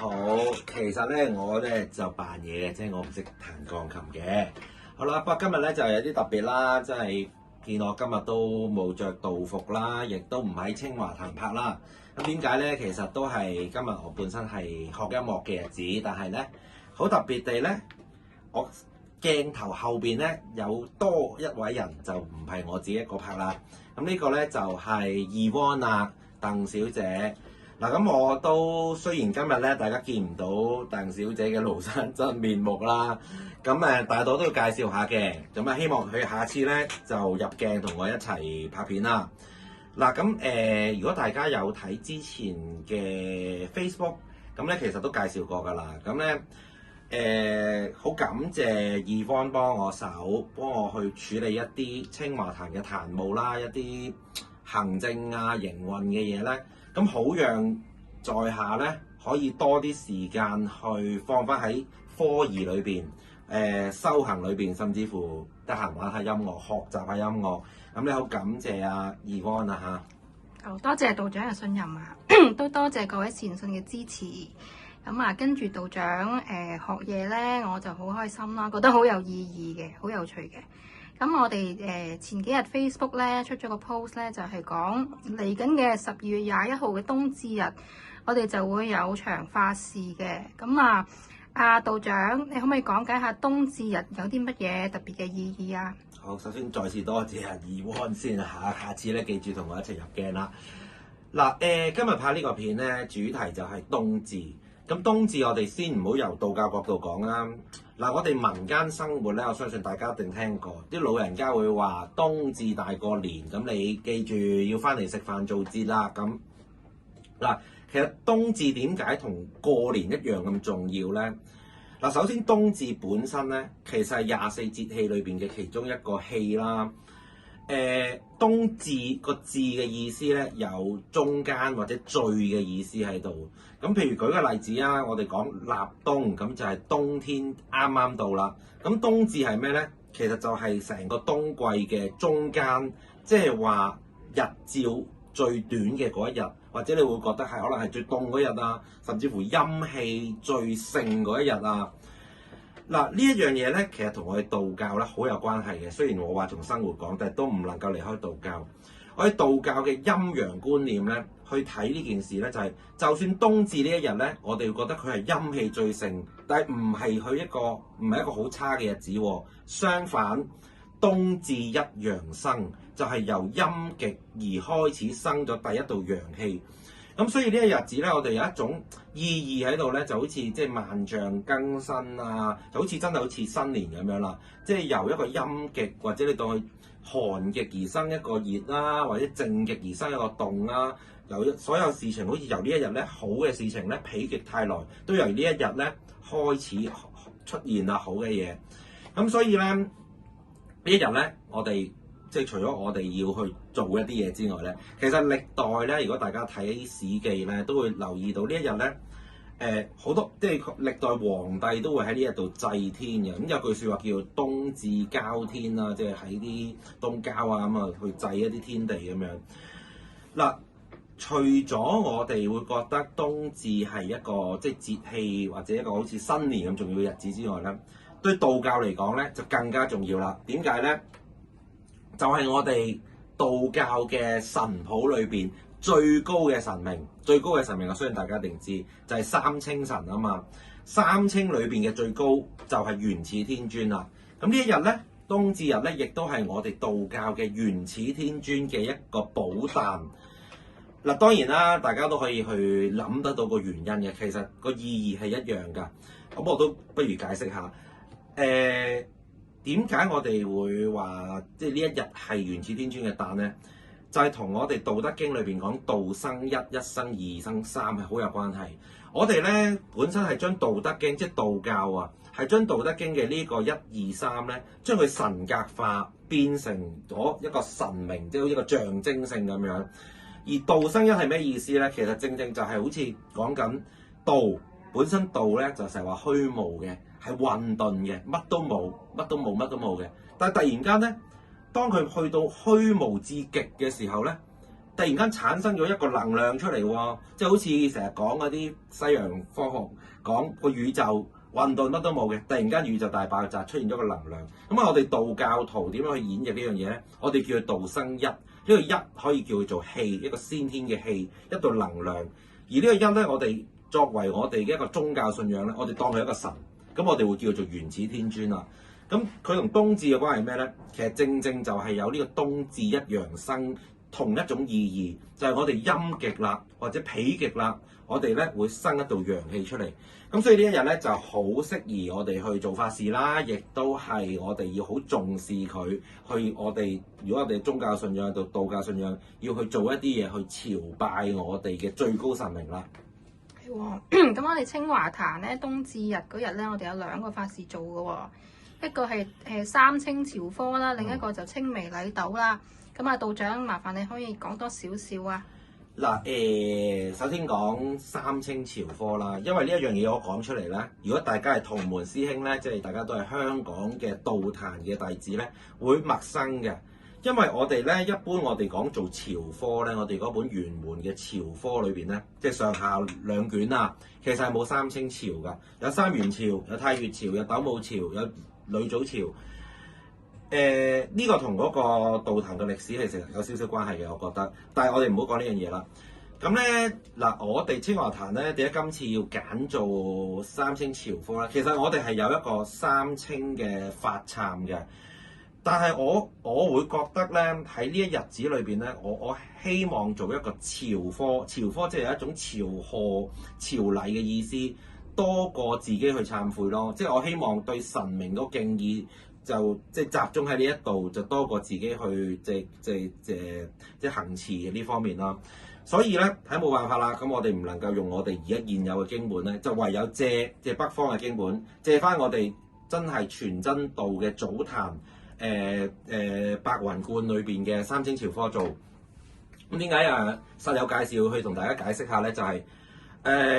好，其實咧我咧就扮嘢嘅，即係我唔識彈鋼琴嘅。好啦，不過今日咧就有啲特別啦，即係見我今日都冇着道服啦，亦都唔喺清華彈拍啦。咁點解咧？其實都係今日我本身係學音樂嘅日子，但係咧好特別地咧，我鏡頭後邊咧有多一位人，就唔係我自己一個拍啦。咁呢個咧就係 Yvonne 啊，鄧小姐。嗱，咁我都雖然今日咧大家見唔到鄧小姐嘅廬山真面目啦，咁但係我都要介紹下嘅，咁希望佢下次咧就入鏡同我一齊拍片啦。嗱，咁如果大家有睇之前嘅 Facebook， 咁咧其實都介紹過㗎啦。咁咧好感謝 Yvonne 幫我手，幫我去處理一啲清華壇嘅壇務啦，一啲行政啊、營運嘅嘢咧。咁好讓在下咧可以多啲時間去放翻喺科儀裏邊、修行裏邊，甚至乎得閒玩下音樂、學習下音樂。咁你好感謝啊 Yvonne 啊嚇！好多謝道長嘅信任啊，都多謝各位善信嘅支持。咁啊，跟住道長學嘢咧，我就好開心啦，覺得好有意義嘅，好有趣嘅。咁我哋前幾日 Facebook 咧出咗個 post 咧，就係講嚟緊嘅12月21號嘅冬至日，我哋就會有場法事嘅。咁啊，道長，你可唔可以講解下冬至日有啲乜嘢特別嘅意義啊？好，首先再次多謝 Yvonne 先，下次咧記住同我一齊入鏡啦。嗱，今日拍呢個片咧，主題就係冬至。咁冬至我哋先唔好由道教角度講啦。嗱，我哋民間生活咧，我相信大家一定聽過，啲老人家會話冬至大過年，咁你記住要翻嚟食飯做節啦。咁嗱，其實冬至點解同過年一樣咁重要咧？嗱，首先冬至本身咧，其實係24節氣裏邊嘅其中一個氣啦。冬至個至嘅意思咧，有中間或者最嘅意思喺度。咁譬如舉個例子啊，我哋講立冬，咁就係冬天啱啱到啦。咁冬至係咩咧？其實就係成個冬季嘅中間，即係話日照最短嘅嗰一日，或者你會覺得係可能係最凍嗰日啊，甚至乎陰氣最盛嗰一日啊。嗱，呢一樣嘢咧，其實同我哋道教咧好有關係嘅。雖然我話從生活講，但係都唔能夠離開道教。我哋道教嘅陰陽觀念咧，去睇呢件事咧，就算冬至呢一日咧，我哋會覺得佢係陰氣最盛，但係唔係一個好差嘅日子喎。相反，冬至一陽生，就係由陰極而開始生咗第一道陽氣。咁所以呢一日子咧，我哋有一種意義喺度咧，就好似即係萬象更新啊，就好似真係好似新年咁樣啦。即係由一個陰極，或者你當佢寒極而生一個熱啦，或者正極而生一個凍啦。由所有事情好似由呢一日咧，好嘅事情咧，否極泰來，都由呢一日咧開始出現啦，好嘅嘢。咁所以咧，呢一日咧，我哋即係除咗我哋要去做一啲嘢之外咧，其實歷代咧，如果大家睇《史記》咧，都會留意到呢一日咧，好多即係歷代皇帝都會喺呢一度祭天嘅。咁有句説話叫冬至交天啦，即係喺啲東郊啊咁啊去祭一啲天地咁樣。嗱，除咗我哋會覺得冬至係一個即係節氣或者一個好似新年咁重要嘅日子之外咧，對道教嚟講咧就更加重要啦。點解咧？就係我哋道教嘅神譜裏邊最高嘅神明，我相信大家一定知，就係三清神啊嘛。三清裏邊嘅最高就係元始天尊啦。咁呢一日咧，冬至日咧，亦都係我哋道教嘅元始天尊嘅一個寶誕。嗱，當然啦，大家都可以去諗得到個原因嘅，其實個意義係一樣㗎。咁我都不如解釋下，點解我哋會話即係呢一日係元始天尊嘅誕咧？就係同我哋《道德經》裏邊講道生一，一生二，二生三係好有關係。我哋咧本身係將《道德經》即係道教啊，係將《道德經》嘅呢個一二三咧，將佢神格化，變成咗一個神明，即係好似一個象徵性咁樣。而道生一係咩意思咧？其實正正就係好似講緊道本身，道咧就成日話虛無嘅。係混沌嘅，乜都冇嘅。但係突然間咧，當佢去到虛無至極嘅時候咧，突突然間產生咗一個能量出嚟喎，即係好似成日講嗰啲西洋科學講個宇宙混沌乜都冇嘅，突然間宇宙大爆炸出現咗個能量。咁我哋道教徒點樣去演繹呢樣嘢咧？我哋叫佢道生一，呢個一可以叫佢做氣，一個先天嘅氣，一道能量。而呢個一咧，我哋作為我哋嘅一個宗教信仰咧，我哋當佢一個神，咁我哋會叫做原始天尊啦。咁佢同冬至嘅關係係咩咧？其實正正就係有呢個冬至一陽生同一種意義，就係我哋陰極啦，或者否極啦，我哋咧會生一道陽氣出嚟。咁所以呢一日咧就好適宜我哋去做法事啦，亦都係我哋要好重視佢。去我哋如果我哋宗教信仰到道教信仰，要去做一啲嘢去朝拜我哋嘅最高神明啦。係喎，咁我哋清華壇咧冬至日嗰日咧，我哋有2個法事做嘅喎。一個係三清朝科啦，另一個就清微禮斗啦。咁啊，道長麻煩你可以講多少少啊？嗱，首先講三清朝科啦，因為呢一樣嘢我講出嚟咧，如果大家係同門師兄咧，即係大家都係香港嘅道壇嘅弟子咧，會陌生嘅。因為我哋咧一般我哋講做朝科咧，我哋嗰本玄門嘅朝科裏邊咧，即係上下2卷啊，其實係冇三清朝噶，有三元朝、有太乙朝、有斗姆朝、有呂祖朝。呢個同嗰個道壇嘅歷史其實有少少關係嘅，我覺得。但係我哋唔好講呢樣嘢啦。咁咧嗱，我哋清華壇咧點解今次要揀做三清朝科咧？其實我哋係有一個三清嘅法參嘅。但係我會覺得咧喺呢一日子裏邊咧，我希望做一個朝科，朝科即係有一種朝賀朝禮嘅意思，多過自己去懺悔咯。即係我希望對神明嗰敬意就即係集中喺呢一度，就多過自己去即係行持嘅呢方面啦。所以咧睇冇辦法啦，咁我哋唔能夠用我哋而家現有嘅經本咧，就唯有借北方嘅經本，借翻我哋真係全真道嘅祖壇。白雲觀裏邊嘅三清朝科做，咁點解實有介紹去同大家解釋下咧？就係、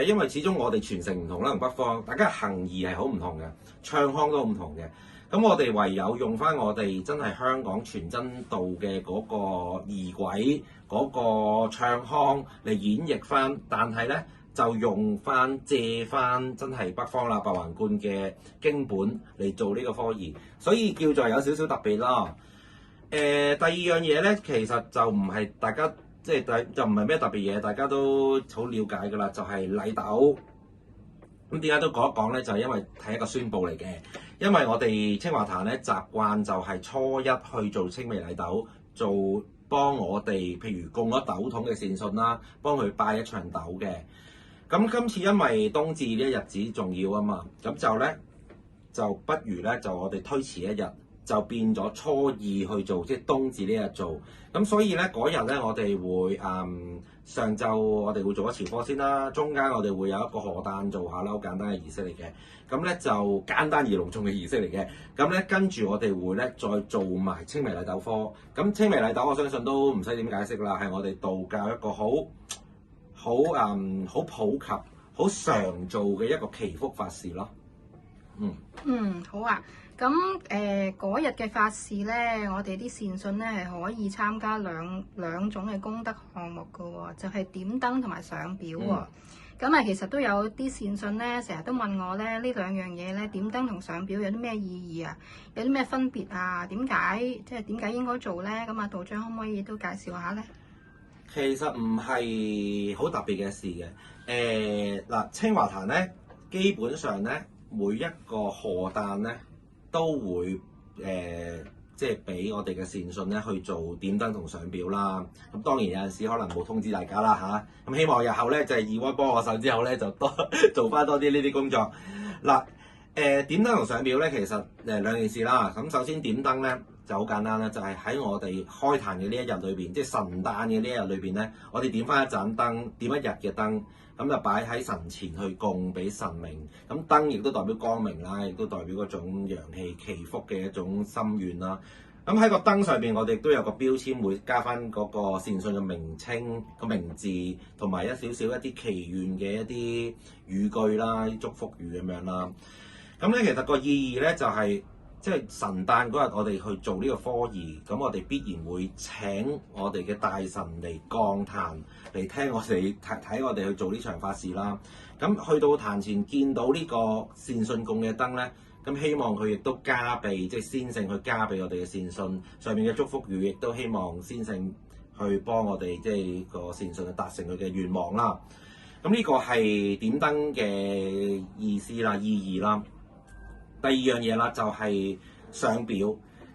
因為始終我哋傳承唔同啦，同北方大家行儀係好唔同嘅，唱腔都唔同嘅。咁我哋唯有用翻我哋真係香港全真道嘅嗰個儀軌嗰個唱腔嚟演繹翻，但係咧，就用翻借翻真係北方啦，白雲觀嘅經本嚟做呢個科儀，所以叫做有少少特別啦。第二樣嘢咧，其實就唔係大家即係就唔係咩特別嘢，大家都好了解㗎啦，就係禮斗。咁點解都講一講咧？就係因為係一個宣佈嚟嘅，因為我哋清華壇咧習慣就係初一去做清微禮斗，做幫我哋譬如供咗斗桶嘅善信啦，幫佢拜一場斗嘅。咁今次因為冬至呢一日子重要啊嘛，咁就不如咧就我哋推遲一日，就變咗初二去做，即係冬至呢日做。咁所以咧嗰日咧我哋會上晝我哋會做咗朝科先啦，中間我哋會有一個賀誕做下啦，好簡單嘅儀式嚟嘅。咁咧就簡單而隆重嘅儀式嚟嘅。咁咧跟住我哋會咧再做埋清微禮斗科。咁清微禮斗我相信都唔使點解釋啦，係我哋道教一個好普及、好常做嘅一個祈福法事咯。好啊。咁嗰日嘅法事咧，我哋啲善信咧係可以參加兩種嘅功德項目嘅喎，就係點燈同埋上表喎。咁其實都有啲善信咧，成日都問我咧，呢兩樣嘢咧，點燈同上表有啲咩意義啊？有啲咩分別啊？點解應該做咧？咁道長可唔可以都介紹下咧？其實唔係好特別嘅事嘅。清華壇咧，基本上咧，每一個賀誕咧，都會即係俾我哋嘅善信咧去做點燈同上表啦。咁當然有陣時可能冇通知大家啦嚇。咁希望日後咧就係二威幫我手之後咧，就多做翻多啲呢啲工作。點燈同上表咧，其實兩件事啦。咁首先點燈咧就好簡單啦，就係喺我哋開壇嘅呢一日裏邊，即係神誕嘅呢一日裏邊咧，我哋點翻一盞燈，點一日嘅燈，咁就擺喺神前去供俾神明。咁燈亦都代表光明啦，亦都代表嗰種陽氣祈福嘅一種心願啦。咁喺個燈上邊，我哋都有個標籤，會加翻嗰個善信嘅名稱、個名字，同埋一少少一啲祈願嘅一啲語句啦、祝福語咁樣啦。咁咧其實個意義咧就係即係神誕嗰日，我哋去做呢個科儀，咁我哋必然會請我哋嘅大神嚟降壇，嚟聽我哋睇我哋去做呢場法事啦。咁去到壇前見到呢個善信供嘅燈咧，咁希望佢亦都加備，即係先聖去加備我哋嘅善信上面嘅祝福語，亦都希望先聖去幫我哋即係個善信去達成佢嘅願望啦。咁呢個係點燈嘅意思啦、意義啦。第二樣嘢啦，就係相表。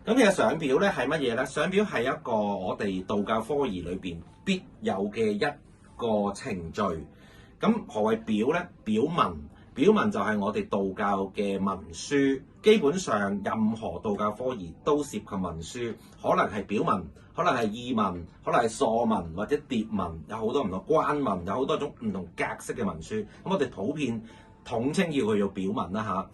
咁其實相表咧係乜嘢咧？相表係一個我哋道教科儀裏邊必有嘅一個程序。咁何謂表咧？表文就係我哋道教嘅文書。基本上任何道教科儀都涉及文書，可能係表文，可能係意文，可能係疏文或者牒文，有好多唔同關文，有好多種唔同格式嘅文書。咁我哋普遍統稱要佢做表文啦嚇。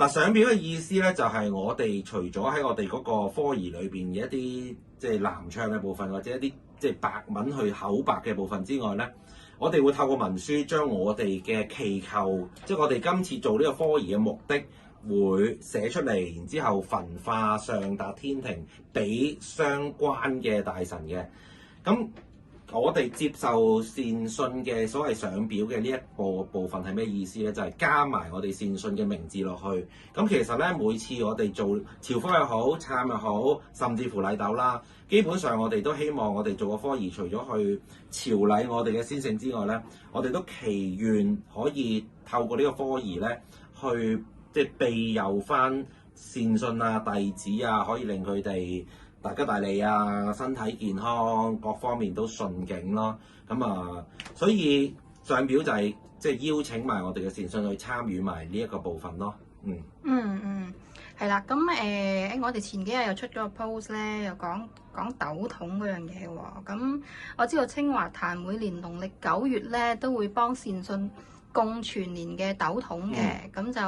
嗱，相表嘅意思咧，就係我哋除咗喺我哋嗰個科儀裏邊嘅一啲即係南唱嘅部分，或者一啲即係白文去口白嘅部分之外咧，我哋會透過文書將我哋嘅祈求，即係我哋今次做呢個科儀嘅目的，會寫出嚟，然之後焚化上達天庭，俾相關嘅大神嘅。咁我哋接受善信嘅所謂相表嘅呢一部分係咩意思咧？就係加埋我哋善信嘅名字落去。咁其實咧，每次我哋做朝科又好、懺又好，甚至乎禮斗啦，基本上我哋都希望我哋做個科儀，除咗去朝禮我哋嘅先聖之外咧，我哋都祈願可以透過呢個科儀咧，去即係庇佑翻善信啊、弟子啊，可以令佢哋大吉大利啊，身體健康，各方面都順境咯。咁啊，所以相表就係即係邀請埋我哋嘅善信去參與埋呢一個部分咯。係啦。咁我哋前幾日又出咗個 post 咧，又講斗桶嗰樣嘢喎。咁我知道清華壇每年農曆9月咧都會幫善信供全年嘅斗桶嘅，咁就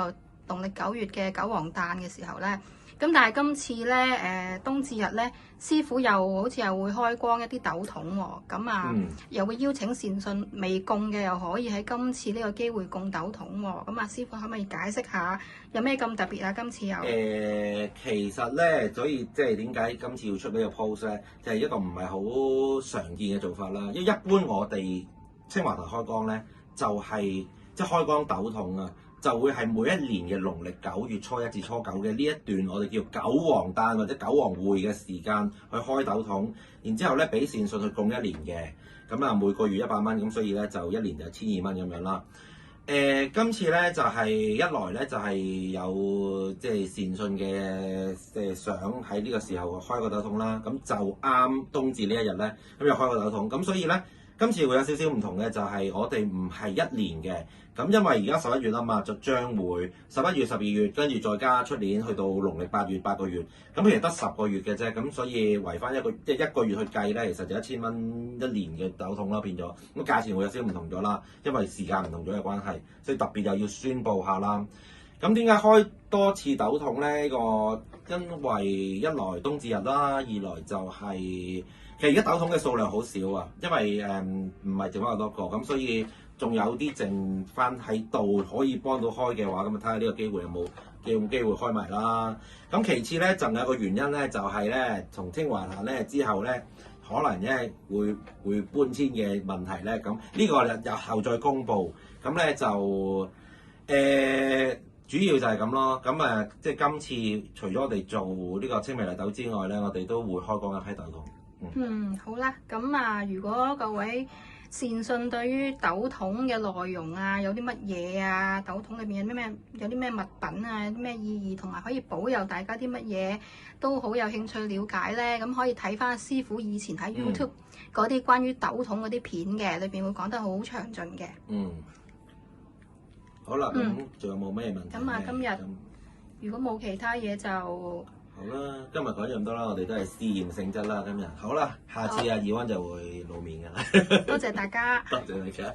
農曆9月嘅九皇誕嘅時候咧。咁但係今次咧，冬至日咧，師傅又好似又會開光一啲斗桶喎，咁啊，又會邀請善信未供嘅，又可以喺今次呢個機會供斗桶喎。咁啊，師傅可唔可以解釋下有咩咁特別啊？今次又其實咧，所以即係點解今次要出呢個 post 咧，就係一個唔係好常見嘅做法啦。因為一般我哋清華壇開光咧，就係即係開光斗桶啊。就會係每一年嘅農曆9月初1至初9嘅呢一段，我哋叫九皇誕或者九皇會嘅時間去開斗桶，然之後咧俾善信去供一年嘅，咁啊每個月100蚊，咁所以咧就一年就1200蚊咁樣啦。今次咧就係一來咧就係有即係善信嘅想喺呢個時候開個斗桶啦，咁就啱冬至呢一日咧，咁又開個斗桶，咁所以咧今次會有少少唔同嘅，就係我哋唔係一年嘅。咁因為而家11月啦嘛，就將會11月、12月，跟住再加出年去到農曆8月8個月，咁其實得10個月嘅啫，咁所以圍翻一個月去計咧，其實就1000蚊一年嘅斗桶啦變咗，咁價錢會有少少唔同咗啦，因為時間唔同咗嘅關係，所以特別又要宣佈下啦。咁點解開多次斗桶咧？呢個因為一來冬至日啦，二來就係其實而家斗桶嘅數量好少啊，因為唔係剩翻咁多個，咁所以仲有啲剩翻喺度可以幫到開嘅話，咁啊睇下呢個機會有冇機會開埋啦。咁其次咧，仲有個原因咧，就係咧，從清華壇咧之後咧，可能咧會搬遷嘅問題咧，咁呢個日後再公佈。咁咧就主要就係咁咯。咁即係今次除咗我哋做呢個清明禮斗之外咧，我哋都會開光一批斗桶。好啦，咁啊，如果各位善信對於斗桶嘅內容啊，有啲乜嘢啊？斗桶裏面有啲咩物品啊？有啲咩意義，同埋可以保佑大家啲乜嘢，都好有興趣了解咧。咁可以睇翻師傅以前喺 YouTube 嗰啲關於斗桶嗰啲片嘅，裏邊會講得好詳盡嘅。好啦，咁仲有冇咩問題？咁啊，今日如果冇其他嘢就好啦，今日講咗咁多啦，我哋都係試驗性質啦。今日好啦，下次阿爾溫就會露面㗎啦。多謝大家。多謝大家。